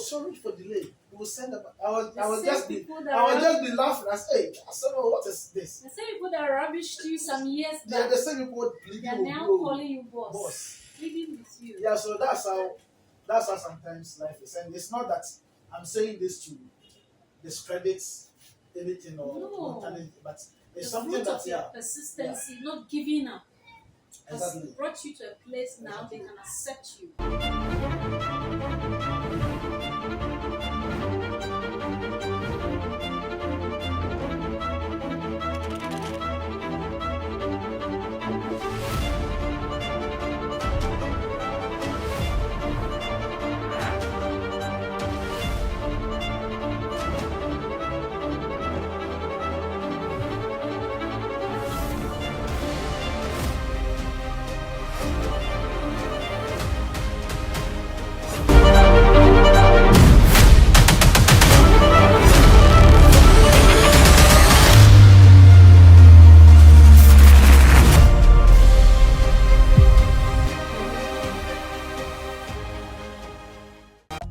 sorry for delay. We will send them. I was just be laughing. I said, hey, I said, oh, what is this? The same people that rubbished you some years back. Yeah, the same people they are now calling you boss. Living with you. Yeah, so that's how sometimes life is. And it's not that I'm saying this to discredit anything or talent, but it's something that your persistency, not giving up. Exactly. Has brought you to a place now they can accept you.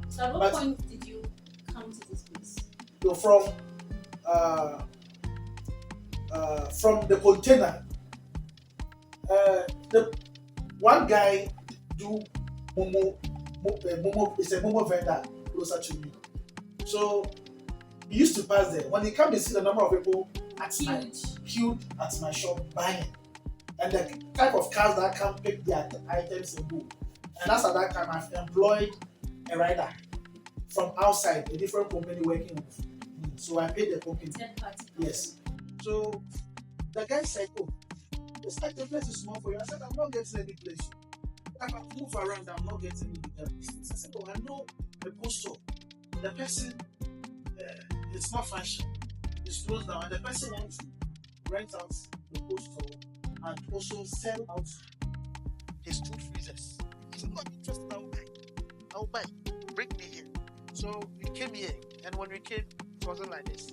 So at what point did you come to this place? So from the container, the one guy do momo is a momo vendor closer to me. So he used to pass there. When he come, to see the number of people queued at my shop buying, and the type of cars that come pick their items and go. And that's at that time I've employed a rider from outside, a different company working with me. So I paid the company. Yes. So the guy said, oh, this like the place is small for you. I said, I'm not getting any place. I can move around, I'm not getting any place. I said, oh, I know the postal. The person, it's not fashion. It's closed down. And the person wants to rent out the postal and also sell out his 2 freezers. I said, not interested, I'll buy. Bring me here. So we came here, and when we came, it wasn't like this.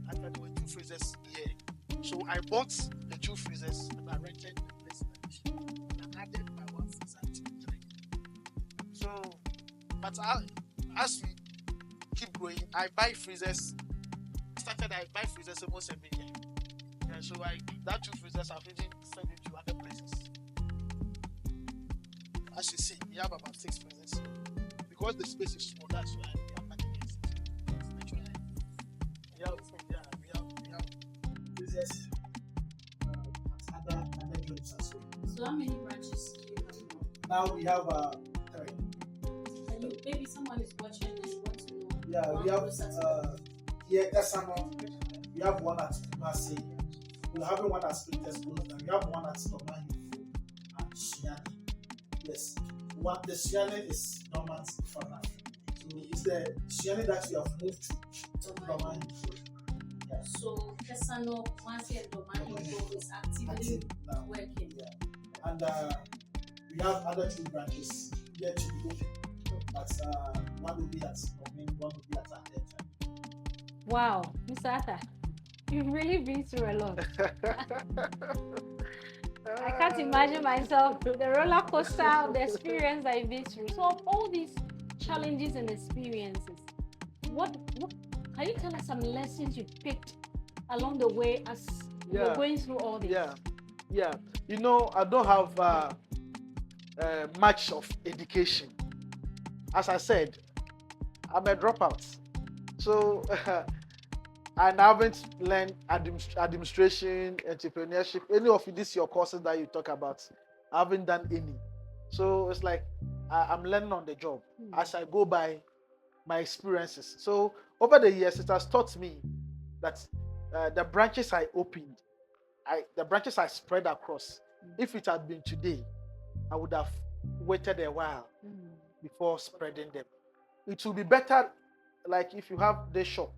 And there were 2 freezers here. So I bought the 2 freezers and I rented the place and I added my 1 freezer to 3. So, but as we keep going, I buy freezers. I buy freezers almost every year. And so that 2 freezers I've even sent it to other places. As you see, we have about 6 freezers. Because the space is small, that's why we are packing it. We have business at other places as well. So how many branches do you have now? Now we have 3. Maybe someone is watching and wants to know. Yeah, we have that's someone. We have one at Marseille. We're having one at Sprinters Grove, and we have one at Norman and Siani. Yes. The Siani is Norman's for now. So it's the Siani that we have moved to Norman. Yeah. So Kesano, Marseille and Norman is actively working. Yeah. And we have other 2 branches yet to be open. But one will be at Norman, one will be at Atlanta. Wow, Mr. Arthur, you've really been through a lot. I can't imagine myself the roller coaster of the experience that you've been through. So, of all these challenges and experiences, what can you tell us some lessons you picked along the way as you're going through all this? Yeah. You know, I don't have much of education. As I said, I'm a dropout. So, and I haven't learned administration, entrepreneurship, any of these your courses that you talk about. I haven't done any. So it's like I'm learning on the job as I go by my experiences. So over the years, it has taught me that the branches I opened, the branches I spread across. If it had been today, I would have waited a while before spreading them. It will be better, like if you have the shop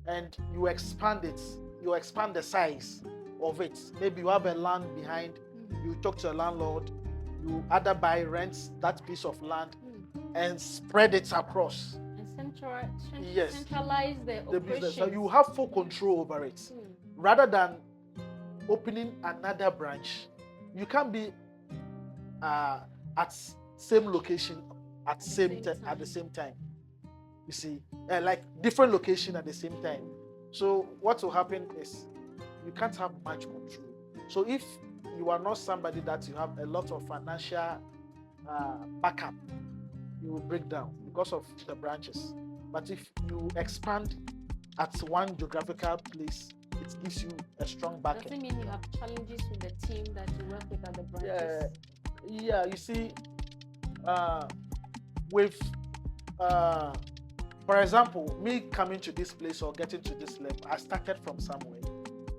and you expand it, you expand the size of it. Maybe you have a land behind, you talk to a landlord, you either buy, rent that piece of land and spread it across. And centralize the business. So you have full control over it. Rather than opening another branch, you can be at same location at the same time. You see, like different location at the same time. So what will happen is you can't have much control. So if you are not somebody that you have a lot of financial backup, you will break down because of the branches. But if you expand at one geographical place, it gives you a strong Does backing. it mean you have challenges with the team that you work with at the Yeah, branches? yeah. You see, with for example, me coming to this place or getting to this level, I started from somewhere.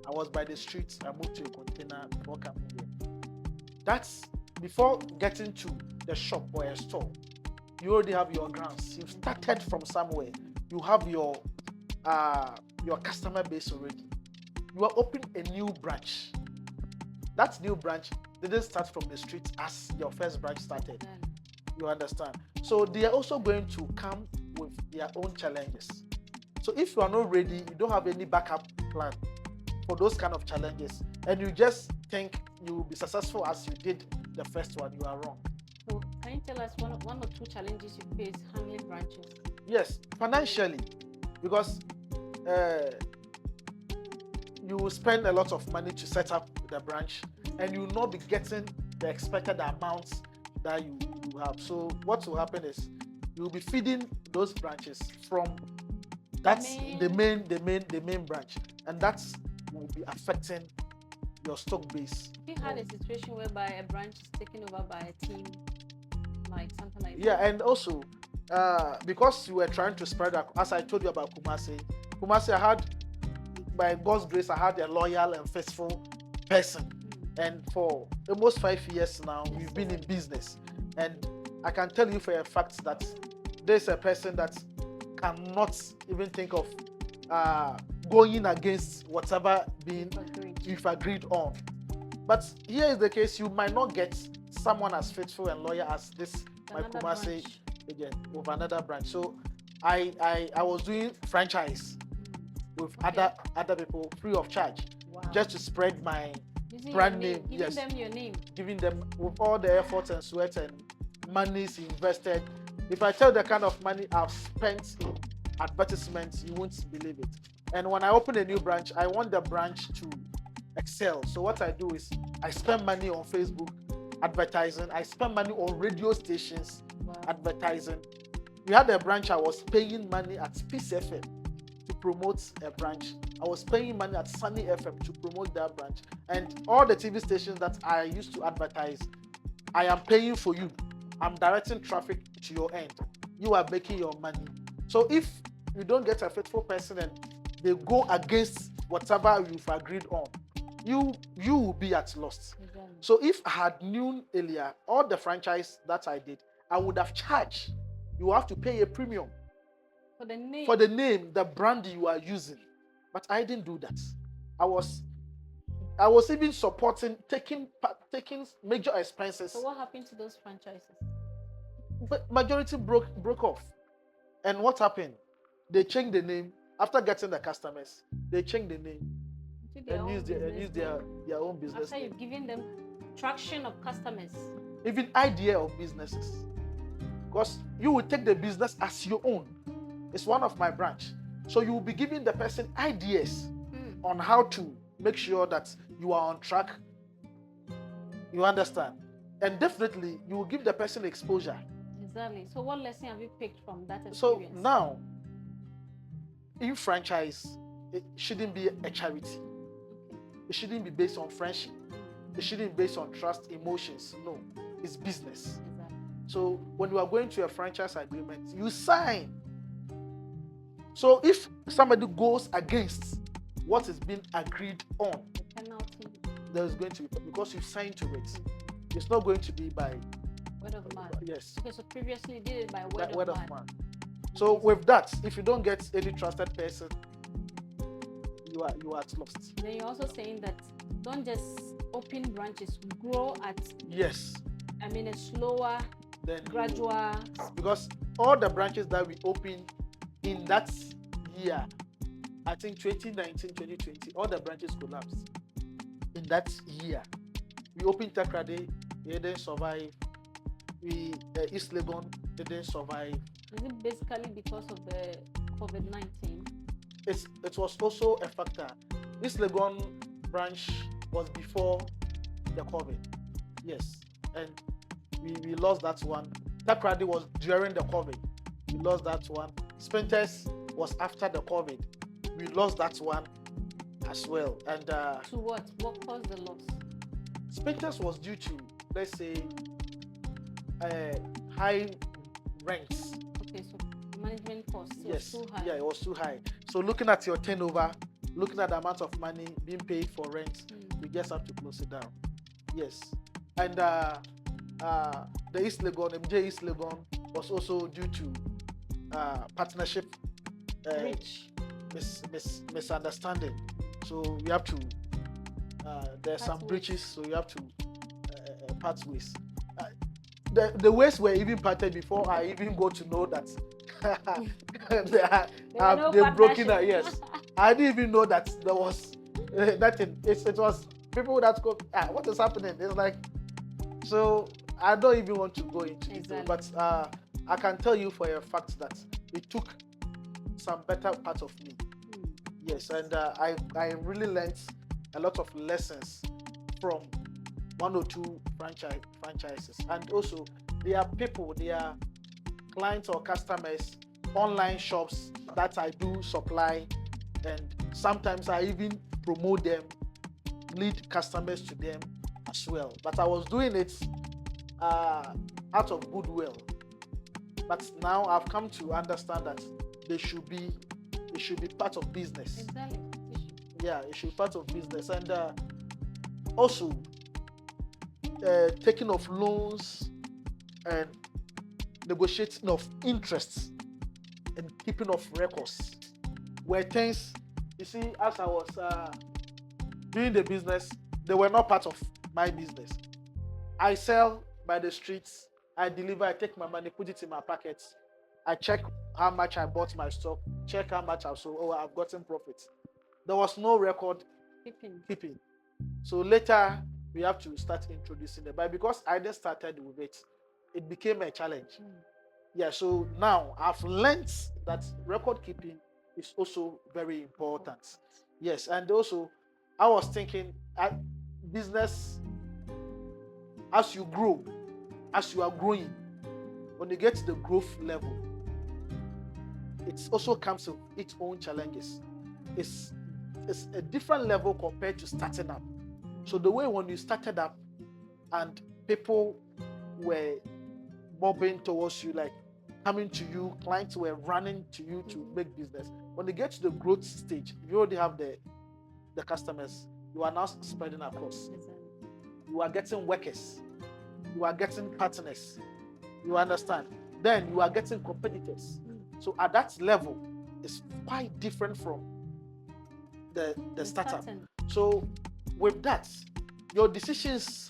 I was by the streets. I moved to a container before coming here. That's before getting to the shop or a store. You already have your grounds. You've started from somewhere. You have your customer base already. You are opening a new branch. That new branch didn't start from the streets as your first branch started. You understand? So they are also going to come with their own challenges. So if you are not ready, you don't have any backup plan for those kind of challenges, and you just think you will be successful as you did the first one, you are wrong. So can you tell us one or two challenges you face handling branches? Yes, financially, because you will spend a lot of money to set up the branch, and you will not be getting the expected amounts that you have. So what will happen is you will be feeding those branches from the main branch, and that will be affecting your stock base. Have you had a situation whereby a branch is taken over by a team, like something like Yeah, that? and also because you were trying to spread out, as I told you about Kumasi, I had, by God's grace, I had a loyal and faithful person. And for almost 5 years now, we've been in business. And I can tell you for a fact that there's a person that cannot even think of going against whatever we've agreed on. But here is the case: you might not get someone as faithful and loyal as this my Kumasi agent with another branch. So I was doing franchise with other people free of charge, just to spread my brand name. Giving them your name. Giving them with all the effort and sweat and monies invested. If I tell the kind of money I've spent in advertisements, you won't believe it. And when I open a new branch, I want the branch to excel. So what I do is I spend money on Facebook advertising. I spend money on radio stations advertising. We had a branch, I was paying money at Peace FM to promote a branch. I was paying money at Sunny FM to promote that branch. And all the TV stations that I used to advertise, I am paying for you. I'm directing traffic to your end. You are making your money. So if you don't get a faithful person and they go against whatever you've agreed on, you will be at loss. Exactly. So if I had known earlier, all the franchise that I did, I would have charged. You have to pay a premium For the name. for the name, the brand you are using. But I didn't do that. I was even supporting taking major expenses. So what happened to those franchises? But majority broke off. And what happened? They changed the name after getting the customers. They changed the name and use their own business. After you've given them traction of customers. Even idea of businesses. Because you will take the business as your own. It's one of my branch. So you will be giving the person ideas on how to make sure that you are on track. You understand? And definitely you will give the person exposure. Exactly. So what lesson have you picked from that experience? So now, in franchise, it shouldn't be a charity. It shouldn't be based on friendship. It shouldn't be based on trust, emotions. No, it's business. Exactly. So when you are going to a franchise agreement, you sign. So if somebody goes against what is being agreed on, The penalty. there is going to be, because you signed to it. It's not going to be by Word of mouth. yes. Okay, so previously you did it by That word of mouth. So with that, if you don't get any trusted person, you are at lost. Then you're also saying that don't just open branches, grow at Yes. a slower, Then gradual. because all the branches that we opened in that year, I think 2019, 2020, all the branches collapsed. In that year, we opened Takrade, they didn't survive. We East Legon, they didn't survive. Is it basically because of the COVID-19? It was also a factor. This Legon branch was before the COVID. Yes. And we lost that one. Takrady was during the COVID. We lost that one. Spinters was after the COVID. We lost that one as well. And To what? What caused the loss? Spinters was due to, let's say, high rents. Okay, so management costs was Yes. too high. Yeah, it was too high. So looking at your turnover, looking at the amount of money being paid for rent, we just have to close it down. Yes. And the East Legon, Emjay East Legon, was also due to partnership Rich. misunderstanding. So we have to, there's some Part ways. breaches, so you have to part ways. The ways were even parted before I even got to know that they've broken out. Yes, I didn't even know that there was nothing. It was people that go, what is happening? It's like, so I don't even want to go into detail, but I can tell you for a fact that it took some better part of me. Yes, and I really learned a lot of lessons from one or two franchises. And also, there are people, there are clients or customers, online shops that I do supply, and sometimes I even promote them, lead customers to them as well. But I was doing it out of goodwill. But now I've come to understand that it should be part of business. Exactly. Yeah, it should be part of business. And also taking of loans and negotiating of interests and keeping of records were things, you see, as I was doing the business, they were not part of my business. I sell by the streets, I deliver, I take my money, put it in my pockets, I check how much I bought my stock, check how much I've sold, I've gotten profits. There was no record keeping. So later we have to start introducing it. But because I just started with it, it became a challenge. Yeah, so now I've learned that record keeping is also very important. Yes, and also I was thinking business, as you grow, as you are growing, when you get to the growth level, it also comes with its own challenges. It's a different level compared to starting up. So the way when you started up and people were mobbing towards you, like coming to you, clients were running to you to make business. When you get to the growth stage, you already have the customers. You are now spreading across. You are getting workers. You are getting partners. You understand? Then you are getting competitors. So at that level, it's quite different from the startup. So with that, your decisions,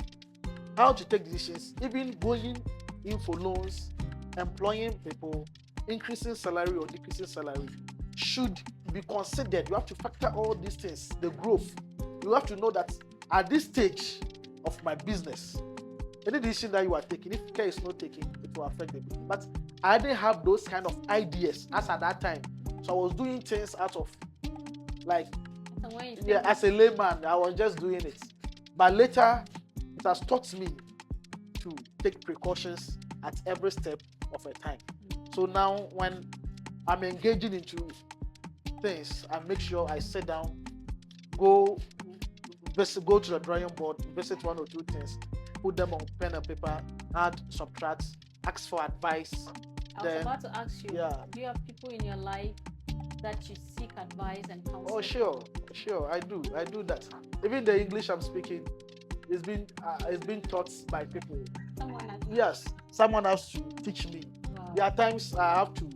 how to take decisions, even going in for loans, employing people, increasing salary or decreasing salary, should be considered. You have to factor all these things, the growth. You have to know that at this stage of my business, any decision that you are taking, if care is not taken, it will affect the business. But I didn't have those kind of ideas as at that time. So I was doing things out of, like, as a layman, I was just doing it. But later, it has taught me to take precautions at every step of a time. So now when I'm engaging into things, I make sure I sit down, go to the drawing board, visit one or two things, put them on pen and paper, add, subtract, ask for advice. I was about to ask you, do you have people in your life that you seek advice and counsel? Oh, sure, I do that. Even the English I'm speaking is being taught by people. Yes, someone has to teach me. Wow. There are times I have to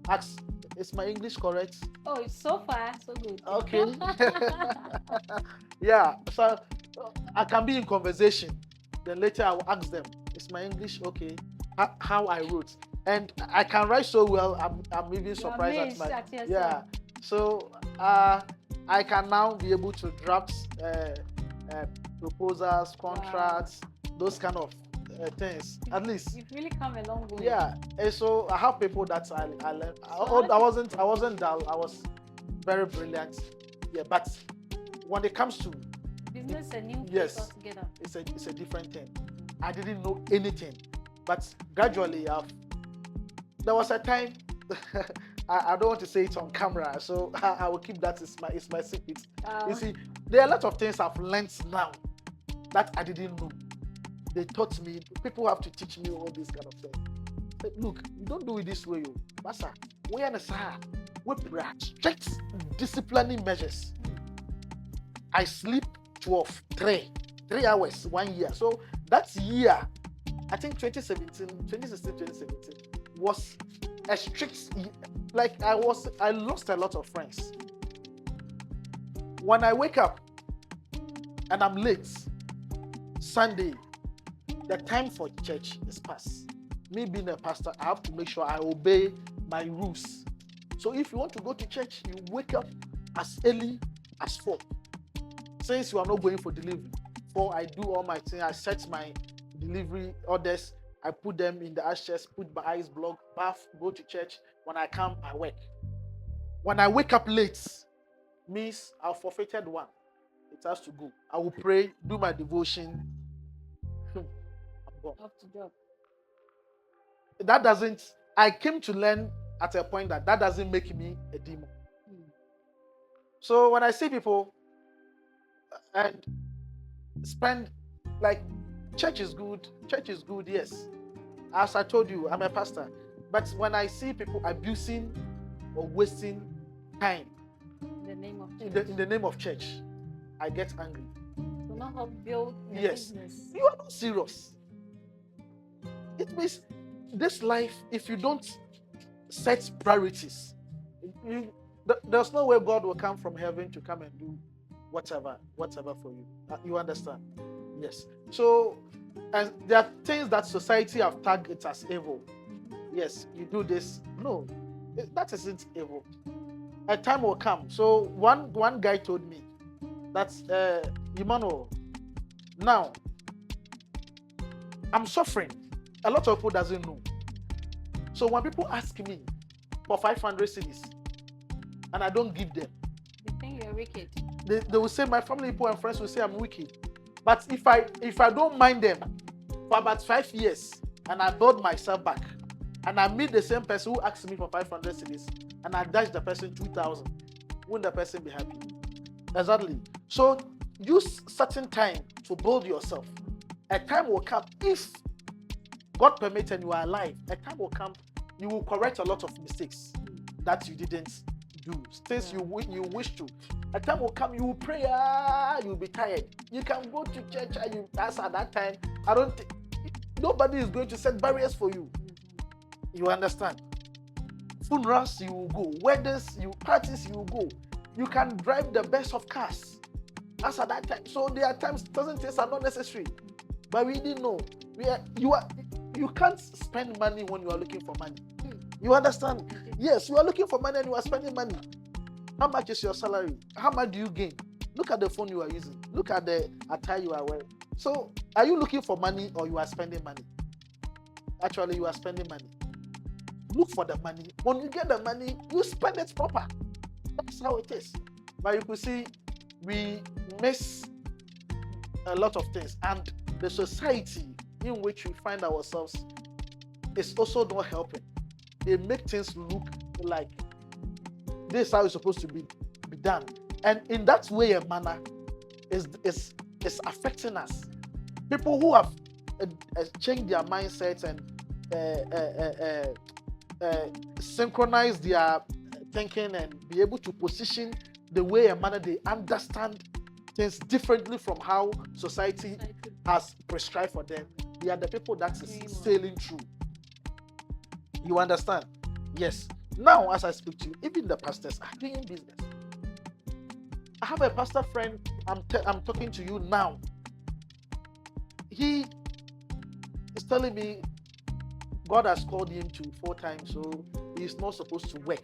ask, is my English correct? Oh, it's so far, so good. Okay. Yeah, so I can be in conversation. Then later I will ask them, is my English okay? How I wrote. And I can write so well, I'm even surprised at my... Yeah. So I can now be able to draft proposals, contracts, those kind of things. At least, You've really come a long way. yeah. And so I have people that I learned. So I wasn't dull. I was very brilliant. Yeah, but when it comes to business a new place yes, altogether. it's a different thing. I didn't know anything, but gradually, there was a time. I don't want to say it on camera, so I will keep that. It's my secret. You see, there are a lot of things I've learned now that I didn't know. They taught me. People have to teach me all these kind of things. Say, look, you don't do it this way, you. Masa, we understand. We strict disciplining measures. I sleep 3 hours 1 year. So that year, I think 2016, 2017 was a strict. Like I lost a lot of friends. When I wake up and I'm late, Sunday, the time for church is past. Me being a pastor, I have to make sure I obey my rules. So if you want to go to church, you wake up as early as 4. Since you are not going for delivery, 4, I do all my things. I set my delivery orders. I put them in the ashes, put my eyes blocked, bath, go to church. When I come, I work. When I wake up late, means I've forfeited 1. It has to go. I will pray, do my devotion. I'm gone. Off to job. That doesn't. I came to learn at a point that doesn't make me a demon. So when I see people and spend, like, church is good, yes. As I told you, I'm a pastor. But when I see people abusing or wasting time In the name of in the name of church, I get angry. to not help build the Yes. business. You are not serious. It means this life, if you don't set priorities, there's no way God will come from heaven to come and do whatever for you. You understand? Yes. So, and there are things that society have tagged it as evil. Yes, you do this. No, that isn't evil. A time will come. So one guy told me that Emmanuel, now I'm suffering. A lot of people doesn't know. So when people ask me for 500 cedis and I don't give them, They think you're wicked. they will say, my family people and friends will say I'm wicked. But if I don't mind them for about 5 years and I build myself back and I meet the same person who asks me for 500 cedis and I dash the person 2,000, won't the person be happy? Exactly. So use certain time to build yourself. A time will come, if God permits and you are alive, a time will come, you will correct a lot of mistakes that you didn't do, things you wish to. A time will come, you will pray, you'll be tired. You can go to church and you ask at that time. Nobody is going to set barriers for you. You understand? Funerals, you will go. Weddings, parties, you will go. You can drive the best of cars. As at that time. So there are times certain things are not necessary. But we didn't know. You can't spend money when you are looking for money. You understand? Yes, you are looking for money and you are spending money. How much is your salary? How much do you gain? Look at the phone you are using. Look at the attire you are wearing. So, are you looking for money or you are spending money? Actually, you are spending money. Look for the money. When you get the money, you spend it proper. That's how it is. But you could see, we miss a lot of things. And the society in which we find ourselves is also not helping. They make things look like this is how it's supposed to be done. And in that way and manner is affecting us. People who have changed their mindsets and synchronized their thinking and be able to position the way and manner they understand things differently from how society has prescribed for them. They are the people that is sailing through. You understand? Yes. Now, as I speak to you, even the pastors are doing business. I have a pastor friend. I'm talking to you now. He is telling me God has called him to full-time, so he's not supposed to work.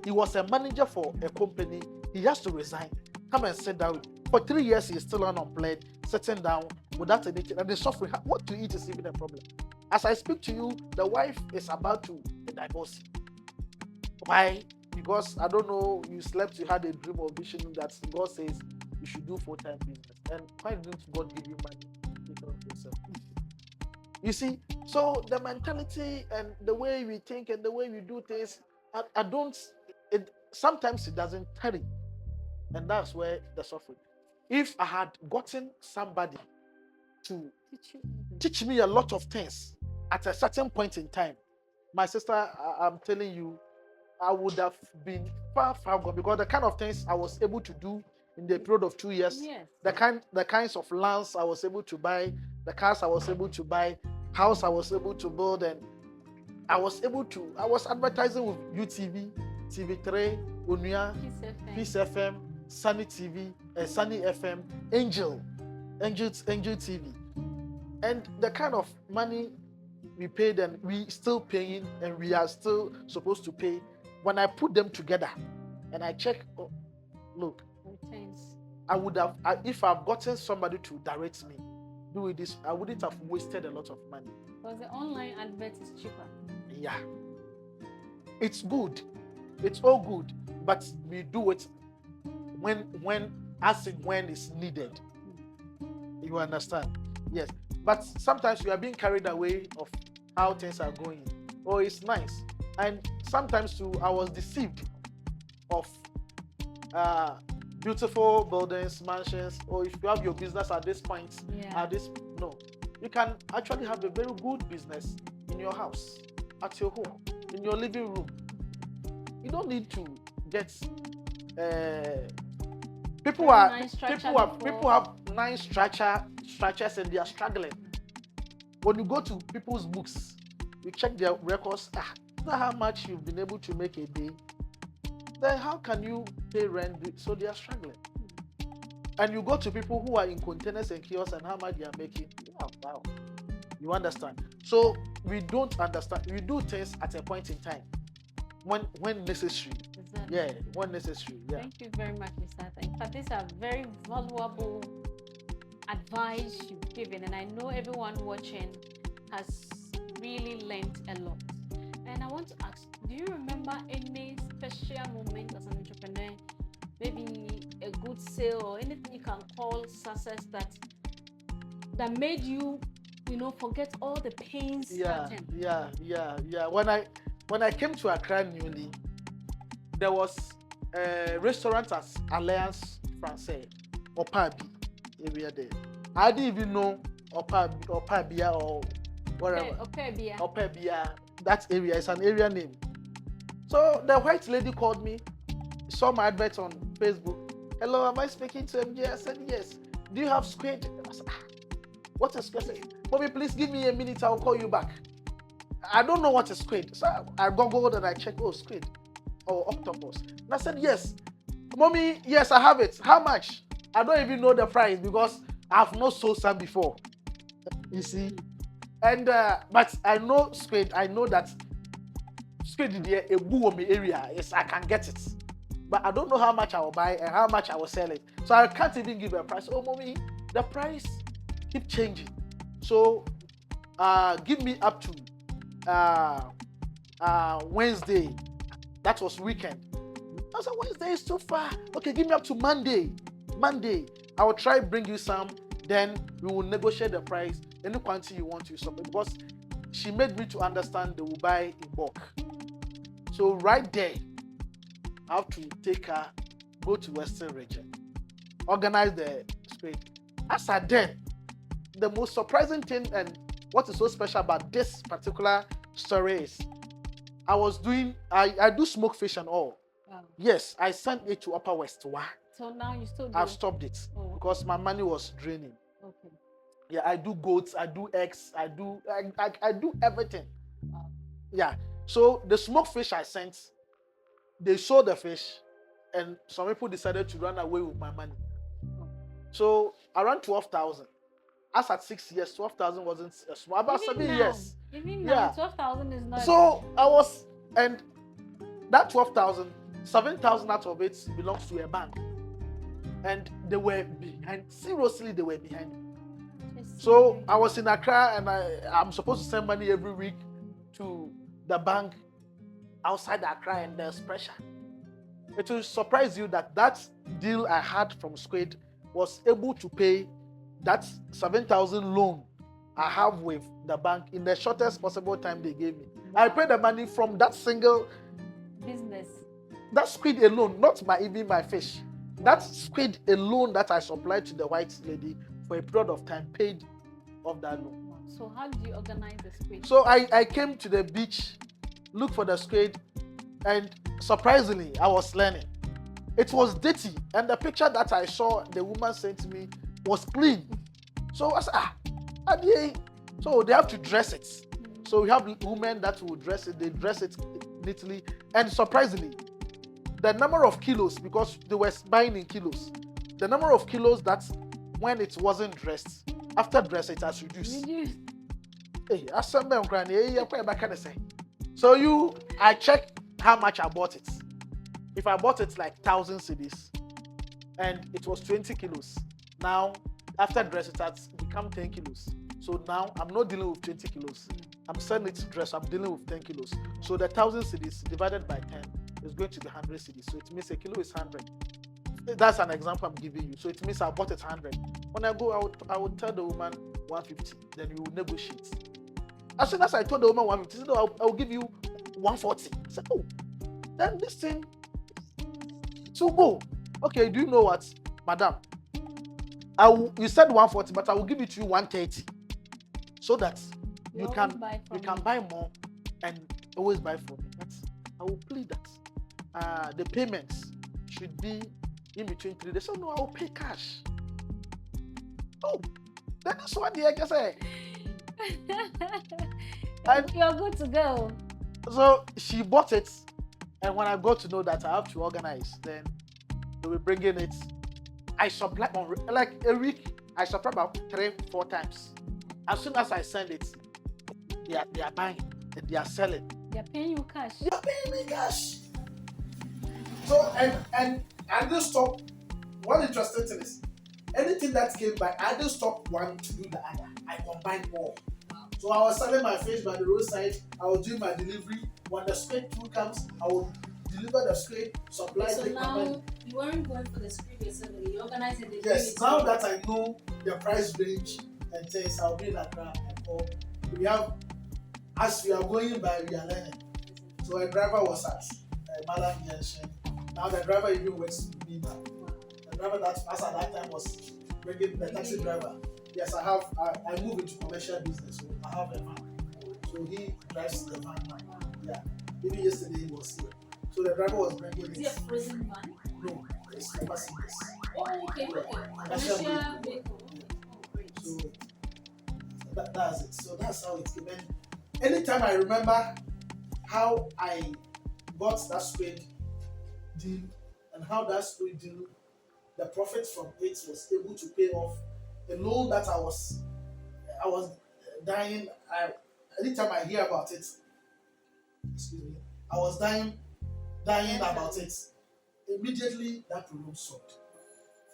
He was a manager for a company. He has to resign. Come and sit down. For 3 years, he is still unemployed, sitting down, without anything, and they're suffering. What to eat is even a problem. As I speak to you, the wife is about to divorce. Why? Because I don't know, you slept, you had a dream or vision that God says you should do full-time business. And why didn't God give you money to take care of yourself? You see, so the mentality and the way we think and the way we do things, I don't, sometimes it doesn't tell you. And that's where the suffering. If I had gotten somebody to teach me a lot of things at a certain point in time, my sister, I'm telling you, I would have been far gone, because the kind of things I was able to do in the period of 2 years, Yes. the kinds of lands I was able to buy, the cars I was able to buy, house I was able to build, and I was advertising with UTV, TV3, Unia, Peace FM, Sunny TV, Sunny FM, Angel TV. And the kind of money we paid and we still paying and we are still supposed to pay, when I put them together and I check, look, I would have, if I've gotten somebody to direct me, do this, I wouldn't have wasted a lot of money. Because the online advert is cheaper. Yeah. It's good. It's all good. But we do it when it's needed. You understand? Yes. But sometimes we are being carried away of how things are going. Oh, it's nice. And sometimes too, I was deceived of beautiful buildings, mansions, or if you have your business at this point, no. You can actually have a very good business in your house, at your home, in your living room. You don't need to get people have nice structures and they are struggling. When you go to people's books, you check their records, not how much you've been able to make a day, then how can you pay rent? So they are struggling. And you go to people who are in containers and kiosks and how much they are making. Wow. You understand? So we don't understand. We do things at a point in time when necessary. Exactly. Yeah, when necessary. Yeah. Thank you very much, Mr. Arthur. In fact, these are very valuable advice you've given, and I know everyone watching has really learned a lot. And I want to ask, do you remember any special moment as an entrepreneur, maybe a good sale or anything you can call success that made you, forget all the pains? Yeah. When I came to Accra newly, there was a restaurant at Alliance Française, Opabi area there. I didn't even know Opabia or whatever. Opabia. That area is an area name. So the white lady called me, saw my advert on Facebook. Hello, am I speaking to Emjay? I said yes. Do you have squid? I said, what is squid? Mommy, please give me a minute, I'll call you back. I don't know what is squid. So I googled and I checked, squid or octopus. And I said, yes. Mommy, yes, I have it. How much? I don't even know the price because I've not sold some before. You see? And but I know squid. I know that squid in the Ebuomi area. Yes, I can get it. But I don't know how much I will buy and how much I will sell it. So I can't even give a price. Oh, mommy, the price keep changing. So give me up to Wednesday. That was weekend. I said, Wednesday is too far. Okay, give me up to Monday. I will try bring you some. Then we will negotiate the price. Any quantity you want to use. Because she made me to understand they will buy in bulk. So right there, I have to take her, go to Western region, organize the squid. As I did, the most surprising thing and what is so special about this particular story is I do smoke fish and all. Wow. Yes, I sent it to Upper West. Why? So now you still do? I've stopped it because my money was draining. Okay. Yeah, I do goats, I do eggs, I do everything. Wow. Yeah. So the smoked fish I sent, they sold the fish, and some people decided to run away with my money. So around 12,000. As at 6 years, 12,000 wasn't small. About 7 years. Even now, 12,000 is not. So and that 12,000, 7,000 out of it belongs to a bank. And they were behind, seriously, they were behind me. So I was in Accra and I'm supposed to send money every week to the bank outside Accra, and there's pressure. It will surprise you that deal I had from Squid was able to pay that 7,000 loan I have with the bank in the shortest possible time they gave me. I paid the money from that single business. That squid alone, not even my fish. That squid alone that I supplied to the white lady for a period of time paid off that loan. So how did you organize the squid? So I came to the beach, looked for the squid, and surprisingly, I was learning. It was dirty, and the picture that I saw the woman sent to me was clean. So I said, so they have to dress it. So we have women that will dress it, they dress it neatly, and surprisingly, the number of kilos, because they were buying in kilos, the number of kilos that when it wasn't dressed, after dress it has reduced. Hey, so I checked how much I bought it. If I bought it like 1,000 cedis and it was 20 kilos, now after dress it has become 10 kilos. So now I'm not dealing with 20 kilos. I'm selling it to dress, I'm dealing with 10 kilos. So the 1,000 cedis divided by 10 is going to be 100 cedis. So it means a kilo is 100. That's an example I'm giving you. So it means I bought it 100. When I go, I would tell the woman 150. Then we will negotiate. As soon as I told the woman 150, she said, no, I'll give you 140. I said, oh, then this thing to go. Okay, do you know what, madam? You said 140, but I will give it to you 130, so that you can buy more and always buy from me. But I will plead that the payments should be in between 3 days. So no, I will pay cash. Oh, that's what the I say. And you're good to go. So she bought it, and when I got to know that I have to organize, then they were bringing it. I supply like a week. I supply about 3-4 times. As soon as I send it, they are buying and they are selling. They are paying you cash. They are paying me cash. So and I didn't stop. One interesting thing is, anything that came by, I didn't stop one to do the other. I combined more. So I was selling my fish by the roadside. I was doing my delivery. When the squid tool comes, I would deliver the squid, supply So the now company. you weren't going for the squid yourself, you organized it. Yes, now that I know the price range and things, I'll be like that. We have, as we are going by, we are learning. So a driver was at Malam Junction. Now the driver even works with me now. The driver that as at that time was bringing the taxi driver. Yes, I moved into commercial business, so I have a van. So he drives the van now. Yeah. Even yesterday he was here. So the driver was bringing Is it a frozen van? No, it's never seen this. Oh, okay. Commercial vehicle. Oh, great. So that's it. So that's how it came in. Anytime I remember how I got that squid deal and how that squid deal, the profit from it was able to pay off the loan that I was dying. Anytime I hear about it, excuse me, I was dying about it. Immediately that problem solved.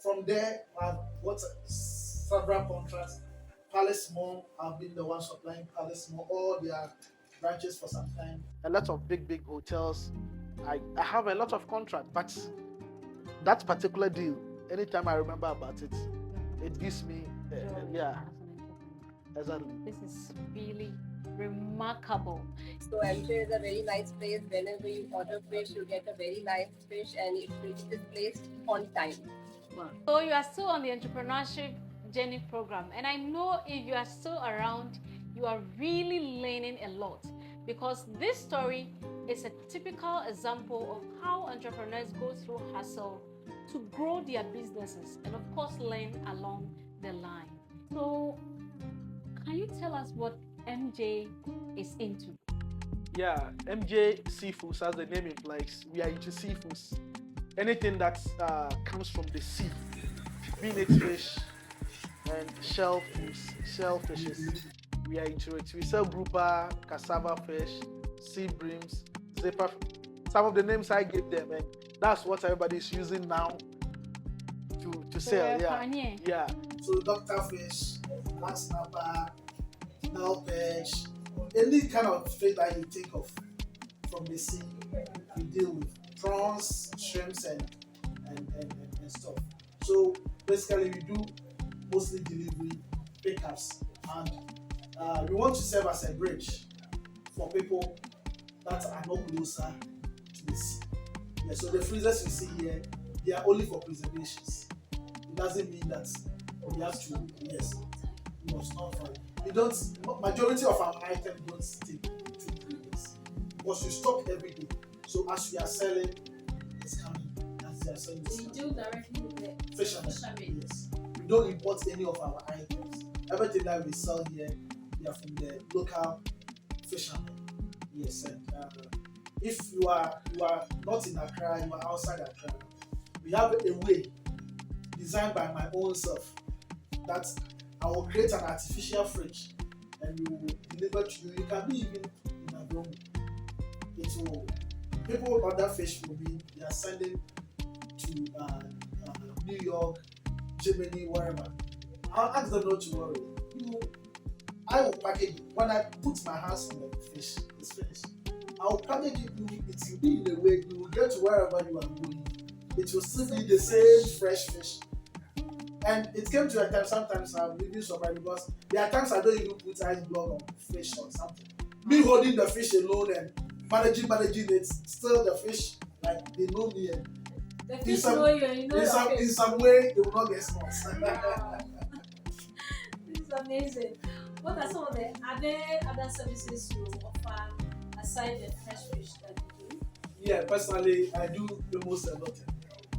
From there, I've got several contracts. Palace Mall, I've been the one supplying Palace Mall, all their branches for some time. A lot of big hotels. I have a lot of contracts, but that particular deal, anytime I remember about it, it gives me, exactly. This is really remarkable. So Emjay is a very nice place. Whenever you order fish, you get a very nice fish, and it reaches place on time. So you are still on the entrepreneurship journey program, and I know if you are still around, you are really learning a lot, because this story is a typical example of how entrepreneurs go through hustle to grow their businesses and of course learn along the line. So can you tell us what Emjay is into? Yeah, Emjay Seafoods, as the name implies, we are into seafoods. Anything that comes from the sea, being it fish and shellfishes, we are into it. We sell grouper, cassava fish, sea breams, zipper. Some of the names I gave them, and that's what everybody is using now to sell. Yeah. So doctor fish, black snapper, now perch, any kind of fish that you think of from the sea, we deal with prawns, shrimps, and stuff. So basically, we do mostly delivery, pickups, and we want to serve as a bridge for people that are not closer to the sea. Yeah, so the freezers you see here, they are only for preservations. It doesn't mean that we have to, yes, no, it's not fine. We don't, majority of our items don't stay 2-3 days because we stock every day. So as we are selling, it's coming. As we are selling, it's So you coming. deal directly with the Fishermen. fishermen. Yes. We don't import any of our items. Everything that we sell here, we are from the local fishermen. Yes, and if you are not in Accra, you are outside Accra, we have a way designed by my own self that I will create an artificial fridge and we will deliver to you. You can be even in a room. It will, people order fish from me, they are sending to New York, Germany, wherever. I'll ask them not to worry. I will package it. When I put my hands on the fish, it's finished. I will package it. It will be in a way you will get to wherever you are going. It will still be the same fresh fish. And it came to a time, sometimes I'm really surprised because there are times I don't even put ice block on fish or something. Me holding the fish alone and managing it, still the fish, like they know me. And The fish know you and you know your fish. in some way, they will not get smart. Wow. This is amazing. What are some of the other services you offer aside the fresh fish that you do? Yeah, personally, I do almost a lot.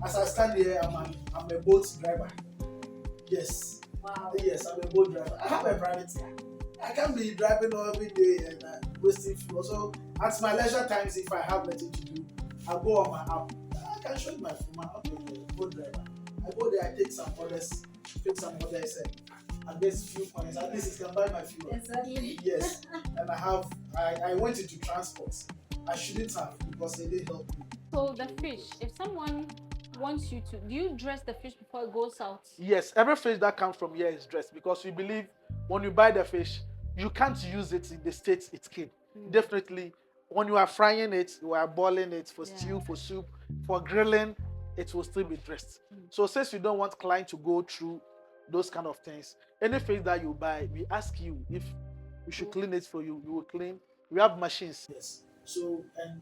As I stand here, I'm a boat driver. Yes. Wow. Yes, I'm a boat driver. I have a private car. I can't be driving all every day and wasting fuel. So at my leisure times, if I have nothing to do, I go on my app. I can show you my app with the boat driver. I go there, I take some orders, and get a few points. At least it can buy my fuel. Exactly. Yes. And I went into transport. I shouldn't have because they didn't help me. So the fish, if someone wants you to, do you dress the fish before it goes out? Yes, every fish that comes from here is dressed because we believe when you buy the fish, you can't use it in the state it came. Definitely, when you are frying it, you are boiling it for stew, for soup, for grilling, it will still be dressed. So since you don't want client to go through those kind of things, any fish that you buy, we ask you if we should clean it for you. We will clean. We have machines. Yes. So, and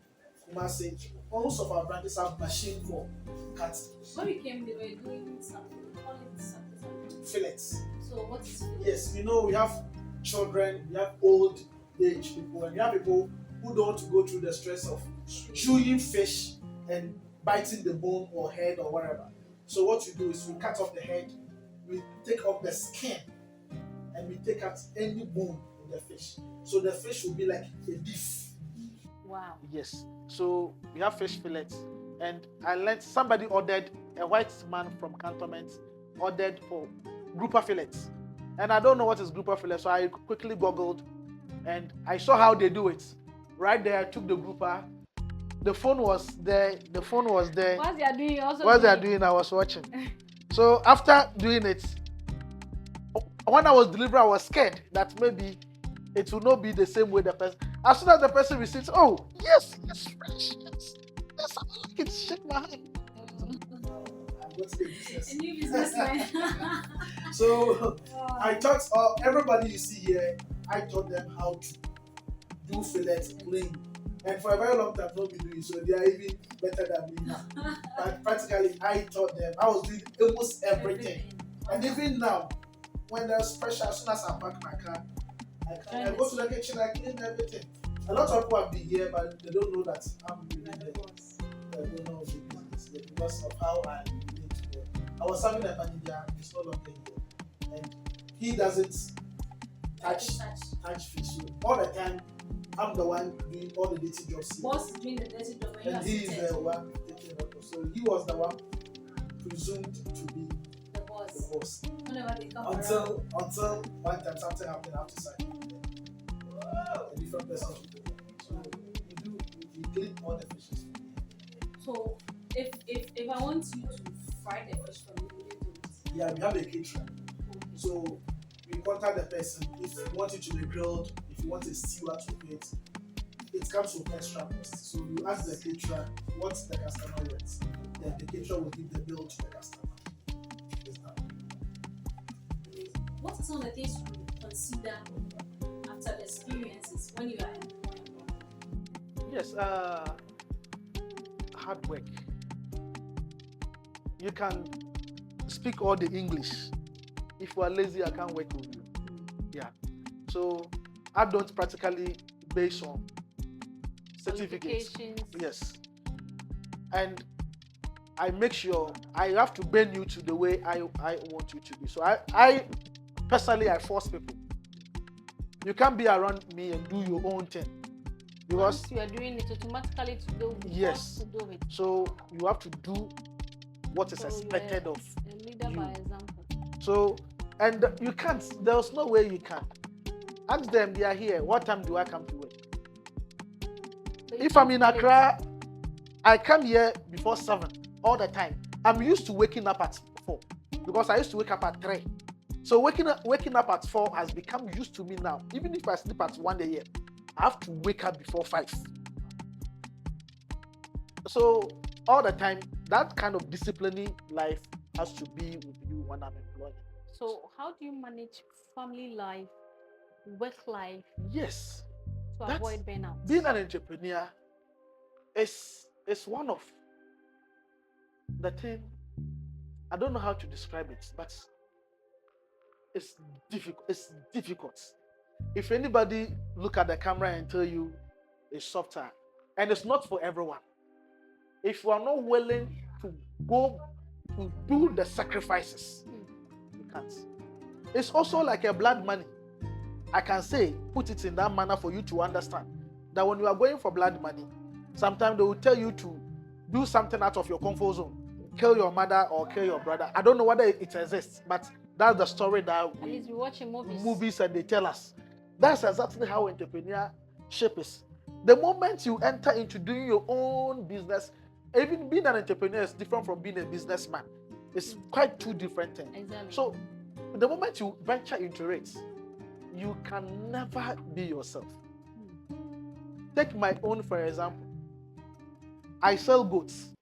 Kumasi, most of our branches have machine for cutting. When we came, they were doing something. We call it something. Fillets. So what is fillet? Yes, we have children, we have old age people, and we have people who don't want to go through the stress of chewing fish and biting the bone or head or whatever. So what you do is we cut off the head, we take off the skin, and we take out any bone in the fish. So the fish will be like a beef. Wow. Yes. So we have fish fillets, and I learned somebody ordered, a white man from Cantonment ordered for grouper fillets, and I don't know what is grouper fillet, so I quickly googled, and I saw how they do it. Right there, I took the grouper. The phone was there. Whilst they are doing also. While they are doing, I was watching. So after doing it, when I was delivering, I was scared that maybe it will not be the same way the person. As soon as the person receives, oh yes, fresh, yes, I like it. Shake my hand. A new businessman. So I taught everybody you see here, I taught them how to do fillet clean. And for a very long time, not be doing so. They are even better than me now. But practically, I taught them. I was doing almost everything. And even now, when there's pressure, as soon as I park my car, I go to the kitchen, I clean everything. A lot of people have been here, but they don't know that I'm doing it. They don't know the business yet because of how I relate to them. I was having a manager, he's no longer here. And he doesn't touch fish. So all the time, I'm the one doing all the dirty jobs here. Boss is doing the dirty job and you And are he is seated. the one taking it up. So he was the one presumed to be The the boss. boss. Whenever they come around. Until one time something happened, I have to sign a different person. So we clean all the fishes. So if I want you to fry the fish for me, will you do it? Yeah, we have a caterer. So you contact the person. If you want it to be grilled, if you want a stew out of it, it comes with extra cost. So you ask the caterer what the customer wants. Then the caterer will give the bill to the customer. What are some of the things you consider after the experiences when you are employing? Yes, hard work. You can speak all the English. If you are lazy, I can't work with you. Yeah. So I don't practically base on certificates. Qualifications. Yes. And I make sure I have to bend you to the way I want you to be. So I personally, I force people. You can't be around me and do your own thing. Because once you are doing it automatically to do yes. to do it. So you have to do what is So expected you're of a leader you. by example. So, and you can't, there's no way you can. Ask them, they are here. What time do I come to work? But you If I'm can't in do it. Accra, I come here before 7 all the time. I'm used to waking up at 4 because I used to wake up at 3. So waking up at 4 has become used to me now. Even if I sleep at 1 a.m., I have to wake up before 5. So all the time, that kind of disciplining life has to be with you when I'm employed. So how do you manage family life, work life Yes, to that's- avoid burnout? being an entrepreneur is one of the thing. I don't know how to describe it, but it's difficult. It's difficult. If anybody look at the camera and tell you it's softer, and it's not for everyone. If you are not willing to go to do the sacrifices, you can't. It's also like a blood money. I can say, put it in that manner for you to understand that when you are going for blood money, sometimes they will tell you to do something out of your comfort zone, kill your mother or kill your brother. I don't know whether it exists, but that's the story that At least we watch in movies. movies and they tell us. That's exactly how entrepreneurship is. The moment you enter into doing your own business, even being an entrepreneur is different from being a businessman. It's quite two different things. Exactly. So the moment you venture into it, you can never be yourself. Take my own for example. I sell goats.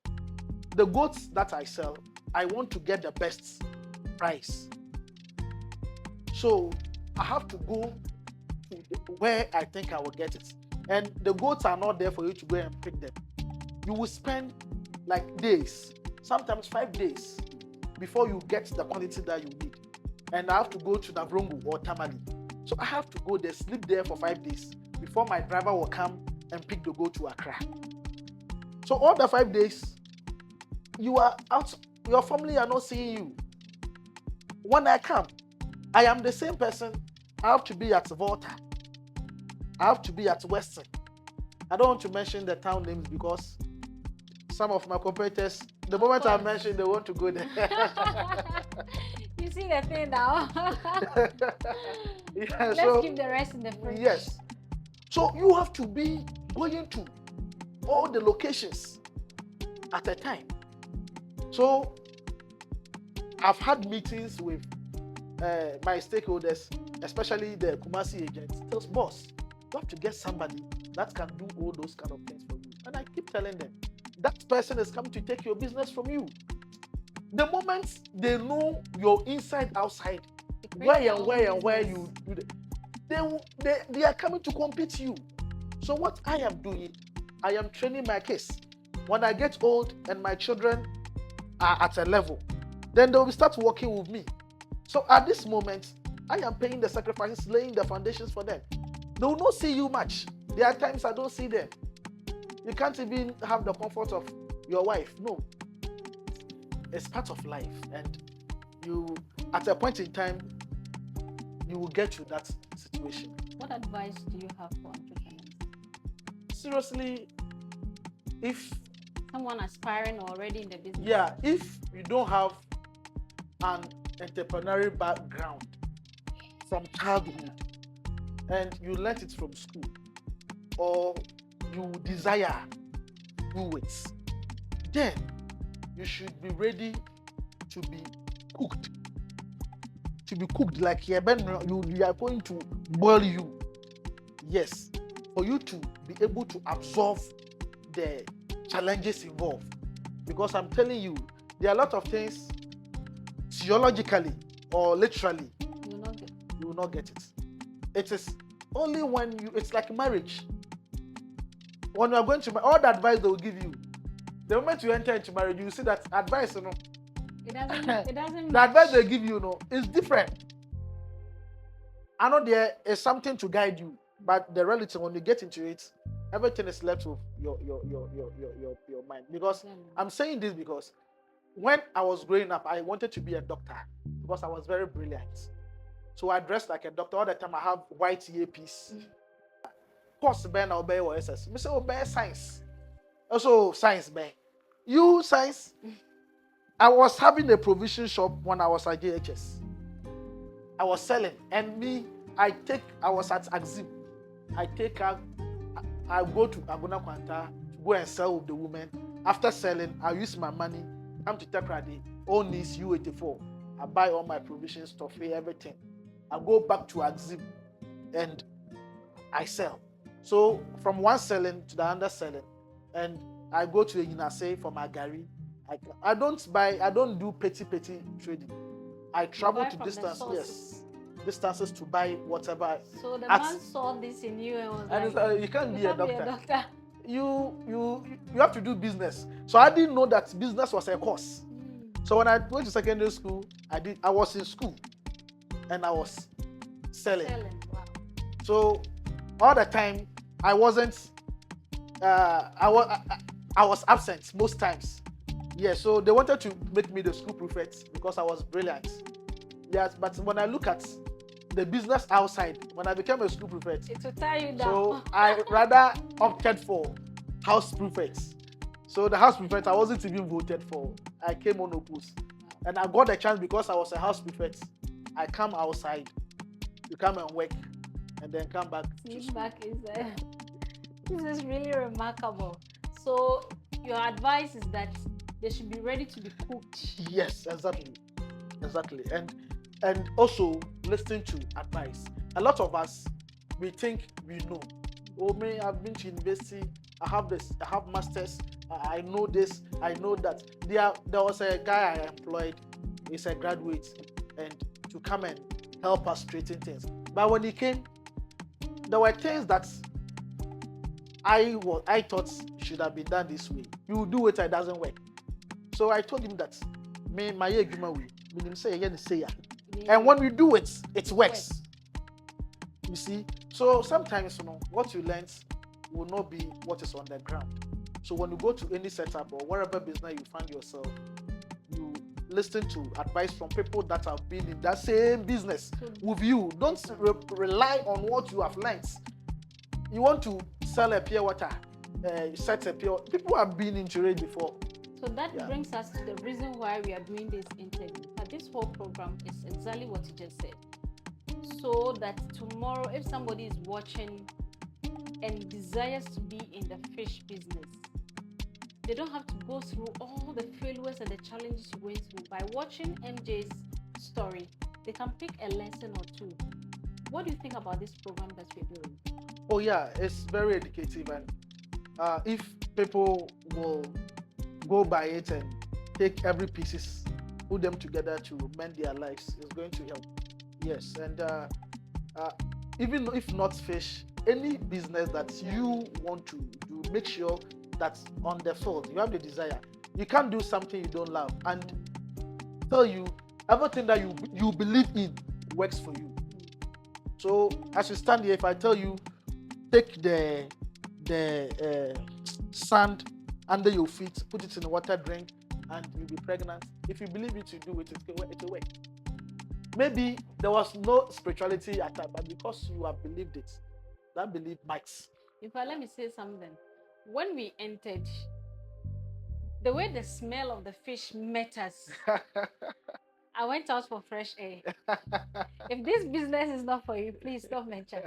The goats that I sell, I want to get the best price. So I have to go to where I think I will get it. And the goats are not there for you to go and pick them. You will spend like days, sometimes 5 days, before you get the quantity that you need. And I have to go to Navrongo or Tamale. So I have to go there, sleep there for 5 days before my driver will come and pick the goat to Accra. So all the 5 days, you are out, your family are not seeing you. When I come, I am the same person. I have to be at Volta. I have to be at Western. I don't want to mention the town names because some of my competitors, the moment I mention, they want to go there. You see the thing now. Yeah, Let's keep the rest in the fridge. yes. So you have to be going to all the locations at a time. So I've had meetings with my stakeholders, especially the Kumasi agents. Tells boss, you have to get somebody that can do all those kind of things for you. And I keep telling them, that person is coming to take your business from you. The moment they know your inside, outside, where you do that, they are coming to compete you. So what I am doing, I am training my case. When I get old and my children are at a level, then they will start working with me. So at this moment, I am paying the sacrifices, laying the foundations for them. They will not see you much. There are times I don't see them. You can't even have the comfort of your wife. No. It's part of life. And you, at a point in time, you will get to that situation. What advice do you have for entrepreneurs? Seriously, if Someone aspiring already in the business. yeah, if you don't have an entrepreneurial background from childhood and you learnt it from school, or you desire to do it, then you should be ready to be cooked. to be cooked like here, but you are going to boil you. Yes, for you to be able to absorb the challenges involved. Because I'm telling you, there are a lot of things theologically or literally you will not get it. It is only when it's like marriage. When you are going to all the advice they will give you, the moment you enter into marriage, you see that advice, It doesn't. the advice they give you, is different. I know there is something to guide you, but the reality, when you get into it, everything is left with your mind. Because I'm saying this because when I was growing up, I wanted to be a doctor because I was very brilliant. So I dressed like a doctor all the time. I have white earpiece. Course Ben obey or SS. Me say obey science. Also science Ben. You science. I was having a provision shop when I was at JHS. I was selling, and I was at Axim. I go to Aguna Kwanta to go and sell with the women. After selling, I use my money. Come to Tekrade, all needs U84. I buy all my provisions, stuff, everything. I go back to Axim and I sell. So from one selling to the other selling, and I go to Inase for my gari. I don't do petty trading. I travel to distances to buy whatever. So the man saw this in you and was like, you can't be a doctor. You have to do business. So I didn't know that business was a course. So when I went to secondary school, I was in school and I was selling. Wow. So all the time I wasn't I was absent most times. Yeah, so they wanted to make me the school prefect because I was brilliant. Yes, but when I look at the business outside, when I became a school prefect, it will tie you down. So I rather opted for house prefects. So the house prefect I wasn't even voted for. I came unopposed. And I got the chance because I was a house prefect. I come outside, you come and work, and then come back. This is really remarkable. So your advice is that they should be ready to be cooked. Yes, exactly. And also listening to advice. A lot of us, we think we know. Oh man, I've been to university, I have this, I have masters, I know this, I know that. There was a guy I employed, he's a graduate, and to come and help us straighten things. But when he came, there were things that I thought should have been done this way. You do it, it doesn't work. So I told him that my and when we do it, it works. You see? So sometimes what you learn will not be what is on the ground. So when you go to any setup or wherever business you find yourself, you listen to advice from people that have been in that same business with you. Don't rely on what you have learned. You want to sell a pure water, people have been into it before. So that brings us to the reason why we are doing this interview. But this whole program is exactly what you just said. So that tomorrow, if somebody is watching and desires to be in the fish business, they don't have to go through all the failures and the challenges you went through. By watching MJ's story, they can pick a lesson or two. What do you think about this program that we're doing? Oh yeah, it's very educative, and if people will go by it and take every pieces, put them together to mend their lives, it's going to help. Yes, and even if not fish, any business that you want to do, make sure that on the field you have the desire. You can't do something you don't love, and tell you everything that you believe in works for you. So as you stand here, if I tell you take the sand under your feet, put it in a water, drink, and you'll be pregnant. If you believe it, you do it, it'll work. Maybe there was no spirituality at that, but because you have believed it, that belief mites. In fact, let me say something. When we entered, the way the smell of the fish met us, I went out for fresh air. If this business is not for you, please don't mention.